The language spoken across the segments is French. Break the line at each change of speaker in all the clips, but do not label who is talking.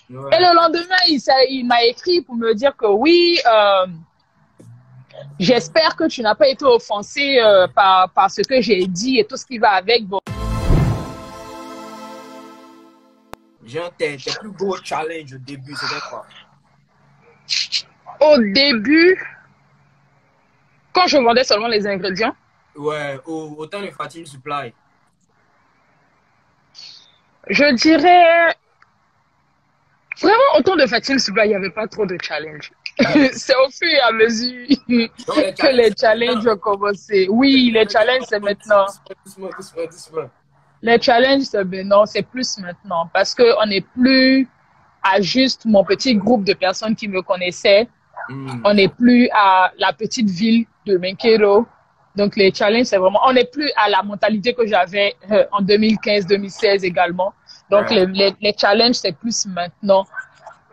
Et
Ouais.
le lendemain, il m'a écrit pour me dire que oui, j'espère que tu n'as pas été offensé par ce que j'ai dit et tout ce qui va avec. Bon.
Genre, tes plus gros challenges au début, c'était quoi?
Au début, quand je vendais seulement les ingrédients,
Ouais, autant de Fatim Supply.
je dirais vraiment autant de fatigue, il n'y avait pas trop de challenge. C'est au fur et à mesure
Donc, les
que
challenges,
les
c'est
challenges
maintenant.
ont commencé. Oui, les challenges, c'est maintenant.
Doucement, doucement, doucement, doucement.
Les challenges, c'est maintenant, c'est plus maintenant. Parce qu'on n'est plus à juste mon petit groupe de personnes qui me connaissaient. On
Hmm.
n'est plus à la petite ville de Menkero. Donc, les challenges, c'est vraiment, on n'est plus à la mentalité que j'avais en 2015-2016 également. Donc,
Ouais.
les challenges, c'est plus maintenant.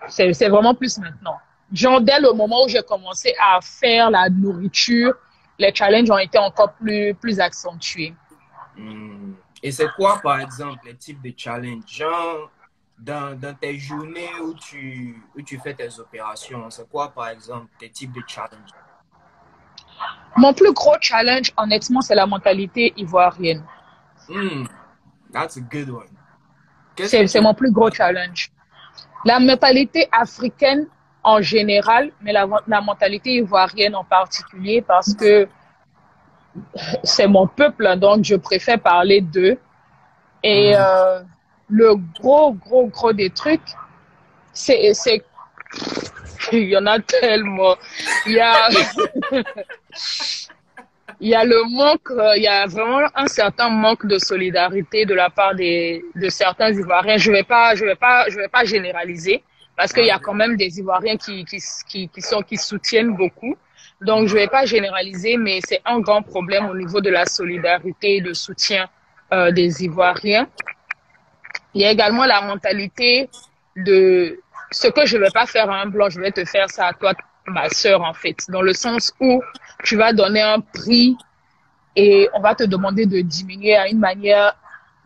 C'est vraiment plus maintenant. Genre, dès le moment où j'ai commencé à faire la nourriture, les challenges ont été encore plus accentués.
Hmm. Et c'est quoi, par exemple, les types de challenges? Genre, dans tes journées où tu fais tes opérations, c'est quoi, par exemple, tes types de challenges?
Mon plus gros challenge, honnêtement, c'est la mentalité ivoirienne.
Hmm. That's a good one. Qu'est-ce que
C'est
tu veux
mon plus gros
dire?
challenge. La mentalité africaine en général, mais la mentalité ivoirienne en particulier, parce que c'est mon peuple, donc je préfère parler d'eux. Et
Hmm.
le gros des trucs, c'est il y en a tellement. Il y a, il y a le manque, il y a vraiment un certain manque de solidarité de la part de certains Ivoiriens. Je vais pas généraliser parce qu'il y a
Ok.
quand même des Ivoiriens qui soutiennent beaucoup. Donc, je vais pas généraliser, mais c'est un grand problème au niveau de la solidarité et de soutien des Ivoiriens. Il y a également la mentalité de ce que je ne vais pas faire à un blanc, je vais te faire ça à toi, ma sœur, en fait. Dans le sens où tu vas donner un prix et on va te demander de diminuer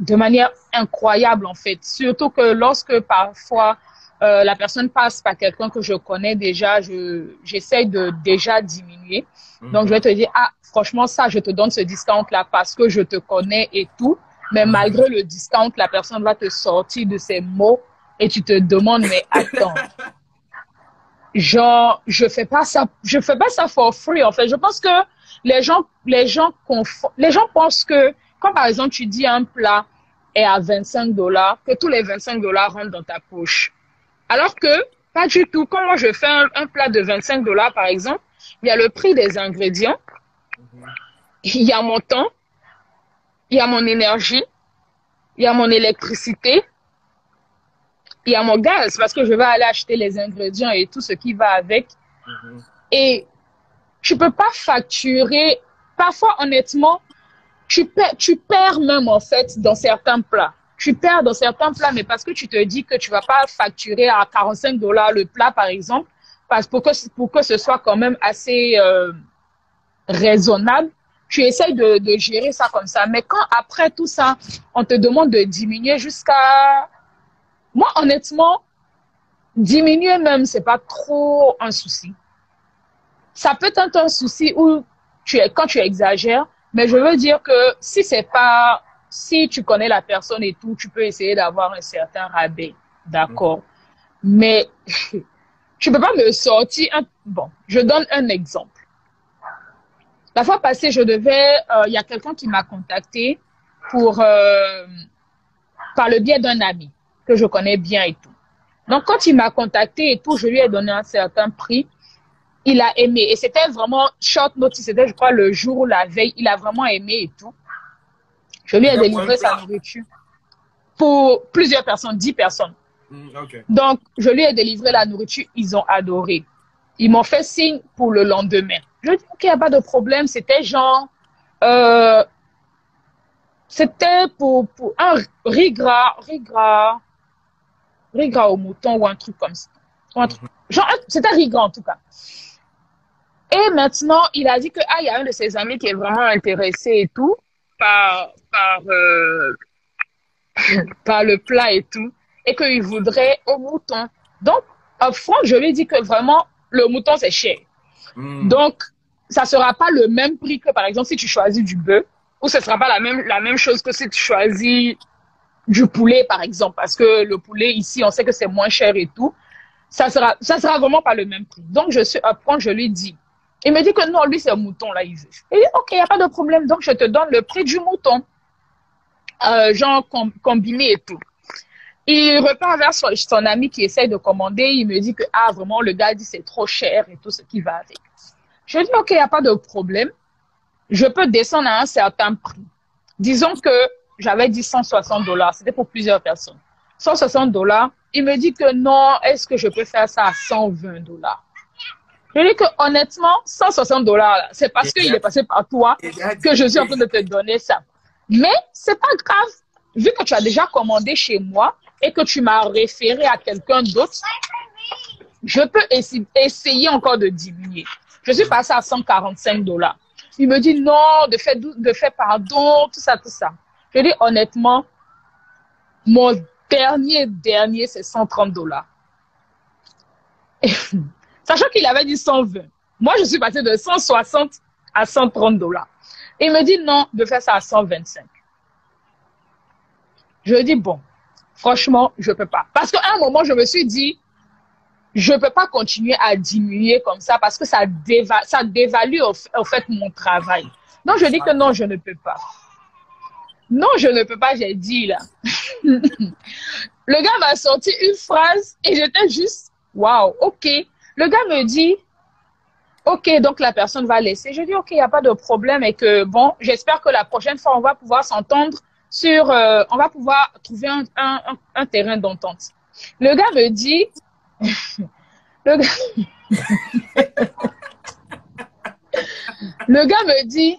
de manière incroyable, en fait. Surtout que lorsque parfois la personne passe par quelqu'un que je connais déjà, j'essaie de déjà diminuer. Donc, je vais
Mhm.
te dire, ah, franchement, ça, je te donne ce discount-là parce que je te connais et tout. Mais
Mhm.
malgré le discount, la personne va te sortir de ses mots et tu te demandes, mais attends, genre, je fais pas ça for free, en fait. Je pense que les gens pensent que, quand par exemple, tu dis un plat est à 25 dollars, que tous les 25 dollars rentrent dans ta poche. Alors que, pas du tout. Quand moi je fais un plat de 25 dollars, par exemple, il y a le prix des ingrédients,
Mhm.
il y a mon temps, il y a mon énergie, il y a mon électricité, il y a mon gaz, parce que je vais aller acheter les ingrédients et tout ce qui va avec.
Mhm.
Et tu peux pas facturer. Parfois, honnêtement, tu perds même, en fait, dans certains plats. Tu perds dans certains plats, mais parce que tu te dis que tu vas pas facturer à 45 dollars le plat, par exemple, parce pour que ce soit quand même assez raisonnable, tu essayes de gérer ça comme ça. Mais quand après tout ça, on te demande de diminuer jusqu'à... Moi, honnêtement, diminuer même, c'est pas trop un souci. Ça peut être un souci où quand tu exagères, mais je veux dire que si tu connais la personne et tout, tu peux essayer d'avoir un certain rabais.
Mhm.
D'accord. Mais tu peux pas me sortir bon, je donne un exemple. La fois passée, il y a quelqu'un qui m'a contacté pour, par le biais d'un ami que je connais bien et tout. Donc, quand il m'a contacté et tout, je lui ai donné un certain prix. Il a aimé. Et c'était vraiment short notice. C'était, je crois, le jour ou la veille. Il a vraiment aimé et tout. Je lui ai
C'était pour un
délivré sa
plat.
nourriture pour plusieurs personnes, 10 personnes.
Ok.
Donc, je lui ai délivré la nourriture. Ils ont adoré. Ils m'ont fait signe pour le lendemain. Je dis, OK, il n'y a pas de problème. C'était genre, euh, c'était pour un riz gras au mouton ou un truc comme ça.
Mhm.
Genre, c'était riz gras en tout cas. Et maintenant, il a dit que il y a un de ses amis qui est vraiment intéressé et tout par par par le plat et tout, et qu'il voudrait au mouton. Donc, upfront, je lui ai dit que vraiment, le mouton, c'est cher. Donc, ça sera pas le même prix que, par exemple, si tu choisis du bœuf, ou ce sera pas la même chose que si tu choisis du poulet, par exemple, parce que le poulet, ici, on sait que c'est moins cher et tout. Ça sera vraiment pas le même prix. Donc, je suis upfront, je lui dis. Il me dit que non, lui, c'est un mouton, là, il veut. Il dit, OK, il n'y a pas de problème. Donc, je te donne le prix du mouton. Genre, combiné et tout. Il repart vers son ami qui essaye de commander. Il me dit que, ah, vraiment, le gars dit c'est trop cher et tout ce qui va avec. Je dis, OK, il n'y a pas de problème. Je peux descendre à un certain prix. Disons que j'avais dit $160. C'était pour plusieurs personnes. $160. Il me dit que non, est-ce que je peux faire ça à $120? Je dis que honnêtement, $160, c'est parce qu'il est passé par toi que je suis en train de te donner ça. Mais c'est pas grave. Vu que tu as déjà commandé chez moi et que tu m'as référé à quelqu'un d'autre, je peux essayer encore de diminuer. Je suis passé à $145. Il me dit non, de fait pardon, tout ça, tout ça. Je dis honnêtement, mon dernier, c'est $130. Sachant qu'il avait dit 120. Moi, je suis passé de 160 à $130. Il me dit non, de faire ça à 125. Je dis bon, franchement, je peux pas. Parce qu'à un moment, je me suis dit, je peux pas continuer à diminuer comme ça parce que ça dévalue au fait mon travail. Donc, je dis que non, je ne peux pas. Non, je ne peux pas, j'ai dit là. Le gars m'a sorti une phrase et j'étais juste, waouh, ok. Le gars me dit, ok, donc la personne va laisser. Je dis, ok, il n'y a pas de problème et que bon, j'espère que la prochaine fois, on va pouvoir s'entendre sur, on va pouvoir trouver un terrain d'entente. Le gars me dit, le gars me dit,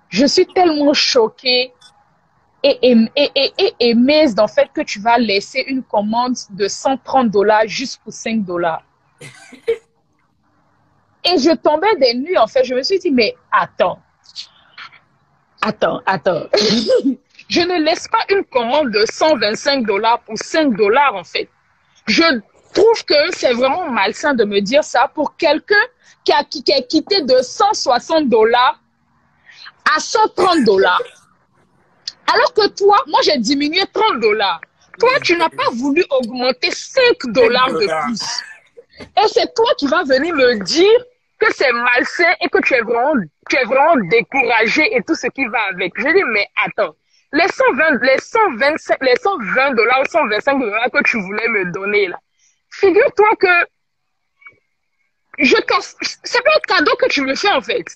je suis tellement choquée et émise dans le fait que tu vas laisser une commande de $130 juste pour $5. Et je tombais des nues, en fait. Je me suis dit, mais attends. Je ne laisse pas une commande de $125 pour $5, en fait. Je trouve que c'est vraiment malsain de me dire ça pour quelqu'un qui a quitté de $160 à $130. Alors que toi, moi, j'ai diminué $30. Toi, tu n'as pas voulu augmenter $5 de plus. Et c'est toi qui vas venir me dire que c'est malsain et que tu es vraiment découragé et tout ce qui va avec. Je dis, mais attends, les $120 ou $125 que tu voulais me donner là, figure-toi que c'est pas un cadeau que tu me fais en fait.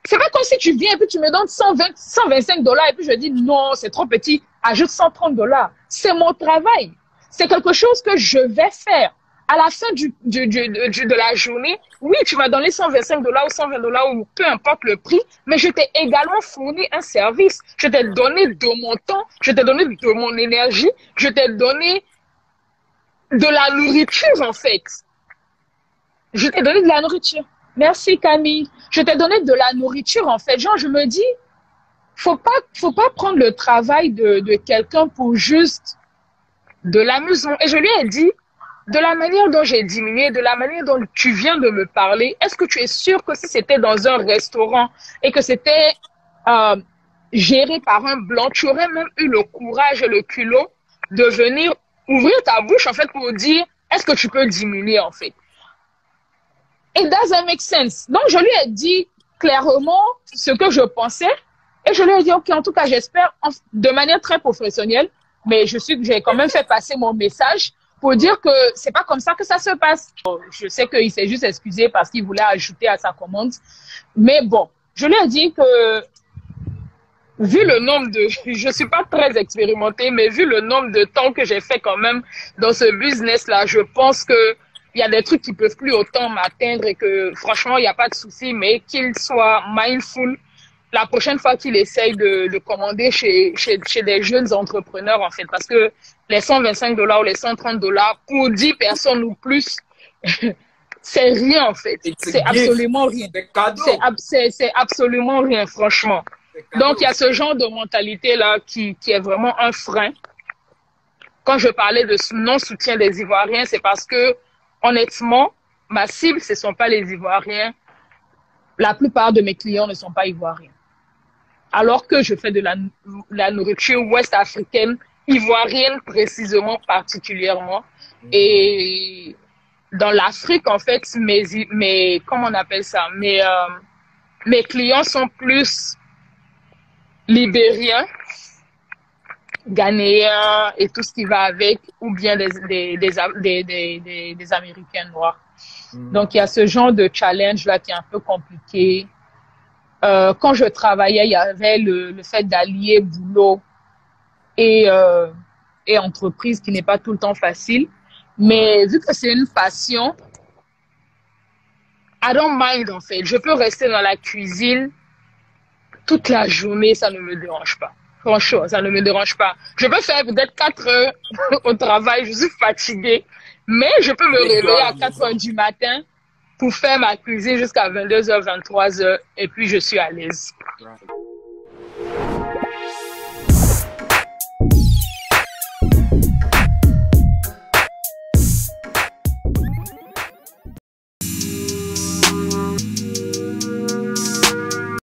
C'est pas comme si tu viens et puis tu me donnes $125 et puis je dis non, c'est trop petit, ajoute $130. C'est mon travail. C'est quelque chose que je vais faire. À la fin de la journée, oui, tu m'as donné $125 ou $120 ou peu importe le prix, mais je t'ai également fourni un service. Je t'ai donné de mon temps, je t'ai donné de mon énergie, je t'ai donné de la nourriture en fait. Je t'ai donné de la nourriture. Merci Camille. Je t'ai donné de la nourriture en fait. Genre, je me dis, faut pas prendre le travail de quelqu'un pour juste de l'amusement. Et je lui ai dit, de la manière dont j'ai diminué, de la manière dont tu viens de me parler, est-ce que tu es sûr que si c'était dans un restaurant et que c'était géré par un blanc, tu aurais même eu le courage et le culot de venir ouvrir ta bouche en fait pour dire, est-ce que tu peux diminuer en fait? It doesn't make sense. Donc, je lui ai dit clairement ce que je pensais et je lui ai dit, ok, en tout cas, j'espère de manière très professionnelle, mais j'ai quand même fait passer mon message pour dire que c'est pas comme ça que ça se passe. Je sais qu'il s'est juste excusé parce qu'il voulait ajouter à sa commande. Mais bon, je lui ai dit que vu le nombre je suis pas très expérimentée, mais vu le nombre de temps que j'ai fait quand même dans ce business-là, je pense que il y a des trucs qui peuvent plus autant m'atteindre et que franchement, il n'y a pas de souci, mais qu'il soit mindful la prochaine fois qu'il essaye de commander chez des jeunes entrepreneurs, en fait, parce que les $125 ou les $130 pour 10 personnes ou plus, c'est rien, en fait. C'est absolument rien. C'est absolument rien, franchement. Donc, il y a ce genre de mentalité-là qui est vraiment un frein quand je parlais de non-soutien des Ivoiriens, c'est parce que, honnêtement, ma cible, ce ne sont pas les Ivoiriens. La plupart de mes clients ne sont pas Ivoiriens. Alors que je fais de la nourriture ouest-africaine, ivoirienne précisément, particulièrement. Et dans l'Afrique, en fait, comment on appelle ça? Mes clients sont plus libériens, ghanéens et tout ce qui va avec, ou bien des Américains noirs. Donc, il y a ce genre de challenge-là qui est un peu compliqué. Quand je travaillais, il y avait le fait d'allier boulot et entreprise qui n'est pas tout le temps facile. Mais vu que c'est une passion, I don't mind en fait. Je peux rester dans la cuisine toute la journée, ça ne me dérange pas. Franchement, ça ne me dérange pas. Je peux faire peut-être 4 heures au travail, je suis fatiguée, mais je peux me réveiller à 4 heures du matin pour faire ma cuisine jusqu'à 22h, 23h, et puis je suis à l'aise.